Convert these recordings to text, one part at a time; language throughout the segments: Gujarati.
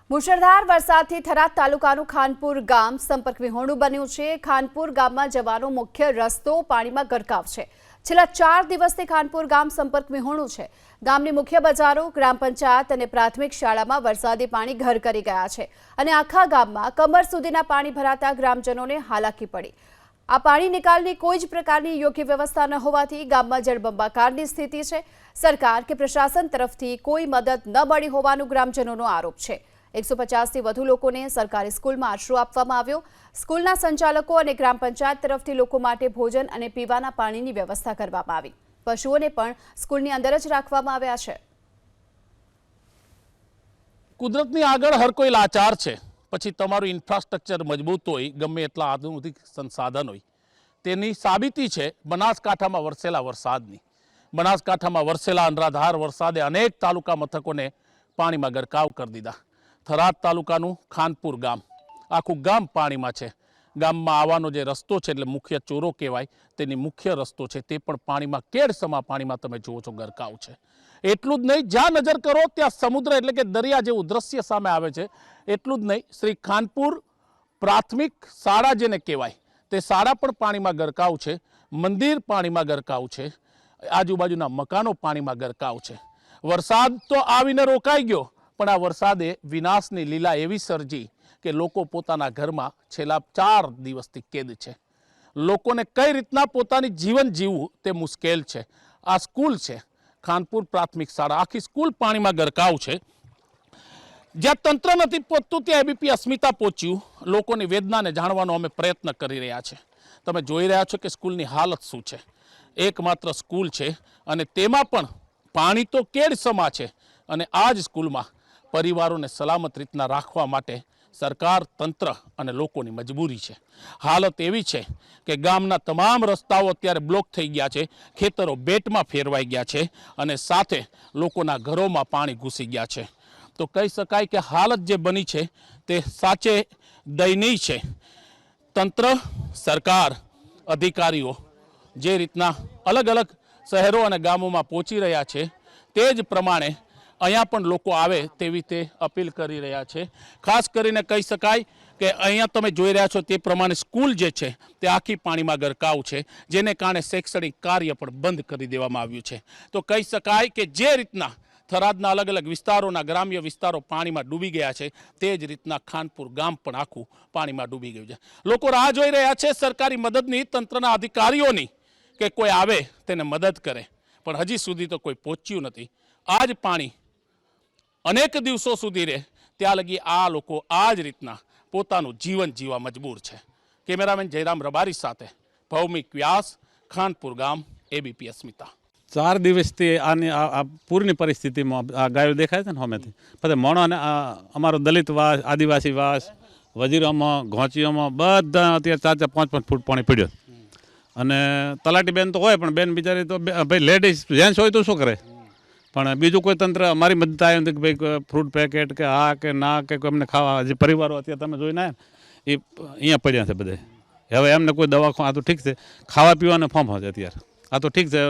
મુશળધાર વરસાદથી થરાદ તાલુકાનું ખાનપુર ગામ સંપર્ક વિહોણું બન્યું છે। ખાનપુર ગામમાં જવાનો મુખ્ય રસ્તો પાણીમાં ગરકાવ છે। છેલ્લા 4 દિવસથી ખાનપુર ગામ સંપર્ક વિહોણું છે। ગામની મુખ્ય બજારો, ગ્રામ પંચાયત અને પ્રાથમિક શાળામાં વરસાદી પાણી ઘર કરી ગયા છે અને આખા ગામમાં કમર સુધીના પાણી ભરાતા ગ્રામજનોને હાલાકી પડી। આ પાણી નિકાલની કોઈ જ પ્રકારની યોગ્ય વ્યવસ્થા ન હોવાથી ગામમાં જળબંબાકારની સ્થિતિ છે। સરકાર કે પ્રશાસન તરફથી કોઈ મદદ ન મળી હોવાનું ગ્રામજનોનો આરોપ છે। 150 થી વધુ લોકોને સરકારી સ્કૂલમાં આશરો આપવામાં આવ્યો। સ્કૂલના સંચાલકો અને ગ્રામ પંચાયત તરફથી લોકો માટે ભોજન અને પીવાના પાણીની વ્યવસ્થા કરવામાં આવી। પશુઓને પણ સ્કૂલની અંદર જ રાખવામાં આવ્યા છે। કુદરતની આગળ હર કોઈ લાચાર છે। પછી તમારું ઇન્ફ્રાસ્ટ્રક્ચર મજબૂત હોય, ગમે એટલા આધુનિક સંસાધન હોય, તેની સાબિતી છે બનાસકાંઠામાં વરસેલા વરસાદની। બનાસકાંઠામાં વરસેલા અનરાધાર વરસાદે અનેક તાલુકા મથકોને પાણીમાં ગરકાવ કરી દીધા। થરાદ તાલુકાનું ખાનપુર ગામ, આખું ગામ પાણીમાં છે। ગામમાં આવવાનો જે રસ્તો છે, એટલે મુખ્ય ચોરો કહેવાય, તેની મુખ્ય રસ્તો છે, તે પણ પાણીમાં કેડસમા પાણીમાં તમે જુઓ છો ગરકાવ છે। એટલું જ નહીં, જ્યાં નજર કરો ત્યાં સમુદ્ર એટલે કે દરિયા જેવું દ્રશ્ય સામે આવે છે। એટલું જ નહીં, શ્રી ખાનપુર પ્રાથમિક શાળા જેને કહેવાય તે શાળા પણ પાણીમાં ગરકાવ છે। મંદિર પાણીમાં ગરકાવ છે। આજુબાજુના મકાનો પાણીમાં ગરકાવ છે। વરસાદ તો આવીને રોકાઈ ગયો, પણ આ વરસાદે વિનાશની લીલા એવી સર્જી કે લોકો પોતાના ઘરમાં છેલ્લા 4 દિવસથી કેદ છે। લોકોને કઈ રીતના પોતાની જીવન જીવવું તે મુશ્કેલ છે। આ સ્કૂલ છે ખાનપુર પ્રાથમિક શાળા, આખી સ્કૂલ પાણીમાં ગરકાવ છે। જ્યાં તંત્ર નથી પહોંચતું ત્યાં એબીપી અસ્મિતા પહોંચ્યું। લોકોની વેદનાને જાણવાનો અમે પ્રયત્ન કરી રહ્યા છે। તમે જોઈ રહ્યા છો કે સ્કૂલની હાલત શું છે। એકમાત્ર સ્કૂલ છે અને તેમાં પણ પાણી તો કેડસમા છે અને આ જ સ્કૂલમાં પરિવારોને સલામત રીતના રાખવા માટે સરકાર, તંત્ર અને લોકોની મજબૂરી છે। હાલત એવી છે કે ગામના તમામ રસ્તાઓ અત્યારે બ્લોક થઈ ગયા છે। ખેતરો બેટમાં ફેરવાઈ ગયા છે અને સાથે લોકોના ઘરોમાં પાણી ઘૂસી ગયા છે। તો કહી શકાય કે હાલત જે બની છે તે સાચે દયનીય છે। તંત્ર, સરકાર, અધિકારીઓ જે રીતના અલગ અલગ શહેરો અને ગામોમાં પહોંચી રહ્યા છે, તે જ પ્રમાણે અહીંયા પણ લોકો આવે તેવી તે અપીલ કરી રહ્યા છે। ખાસ કરીને કહી શકાય કે અહીંયા તમે જોઈ રહ્યા છો તે પ્રમાણે સ્કૂલ જે છે તે આખી પાણીમાં ગરકાવ છે, જેને કારણે શૈક્ષણિક કાર્ય પણ બંધ કરી દેવામાં આવ્યું છે। તો કહી શકાય કે જે રીતના થરાદના અલગ અલગ વિસ્તારોના ગ્રામ્ય વિસ્તારો પાણીમાં ડૂબી ગયા છે, તે જ રીતના ખાનપુર ગામ પણ આખું પાણીમાં ડૂબી ગયું છે। લોકો રાહ જોઈ રહ્યા છે સરકારી મદદની, તંત્રના અધિકારીઓની, કે કોઈ આવે તેને મદદ કરે, પણ હજી સુધી તો કોઈ પહોંચ્યું નથી। આ જ પાણી અનેક દિવસો સુધી રહે ત્યાં લગી આ લોકો આ જ રીતના પોતાનું જીવન જીવવા મજબૂર છે। કેમેરામેન જયરામ રબારી સાથે ભૌમિક વ્યાસ, ખાનપુર ગામ, એબીપી અસ્મિતા। 4 દિવસથી આની આ પૂરની પરિસ્થિતિમાં આ ગાયો દેખાય છે ને સામેથી, પછી મણોને અમારો દલિત વાસ, આદિવાસી વાસ, વજીરોમાં, ઘોંચીઓમાં બધા અત્યારે 4-5 ફૂટ પાણી પડ્યો। અને તલાટી બેન તો હોય, પણ બેન બિચારી તો ભાઈ લેડીઝ જેન્ટ્સ હોય તો શું કરે, પણ બીજું કોઈ તંત્ર અમારી મદદ આવ્યું નથી કે ભાઈ ફ્રૂટ પેકેટ કે હા કે ના કે અમને ખાવા, જે પરિવારો અત્યારે તમે જોઈને આવ્યા એ અહીંયા પડ્યા છે બધે। હવે એમને કોઈ દવાખાના, આ તો ઠીક છે, ખાવા પીવાને ફોર્મ હશે અત્યારે, આ તો ઠીક છે,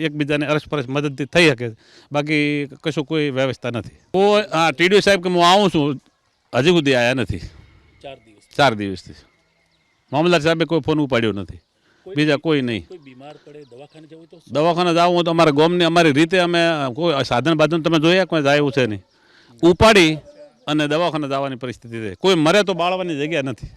એકબીજાને અરસપરસ મદદથી થઈ શકે, બાકી કશું કોઈ વ્યવસ્થા નથી। કોઈ હા ટીડીઓ સાહેબ કે હું આવું છું, હજી સુધી આવ્યા નથી। 4 દિવસથી મામલદાર સાહેબે કોઈ ફોન ઉપાડ્યો નથી, બીજા કોઈ નહીં। દવાખાને જવું હોય તો અમારા ગામની અમારી રીતે અમે કોઈ સાધન બાધન તમે જોયા કોઈ જાય એવું છે નહીં, ઉપાડી અને દવાખાને જવાની પરિસ્થિતિ છે। કોઈ મરે તો બાળવાની જગ્યા નથી।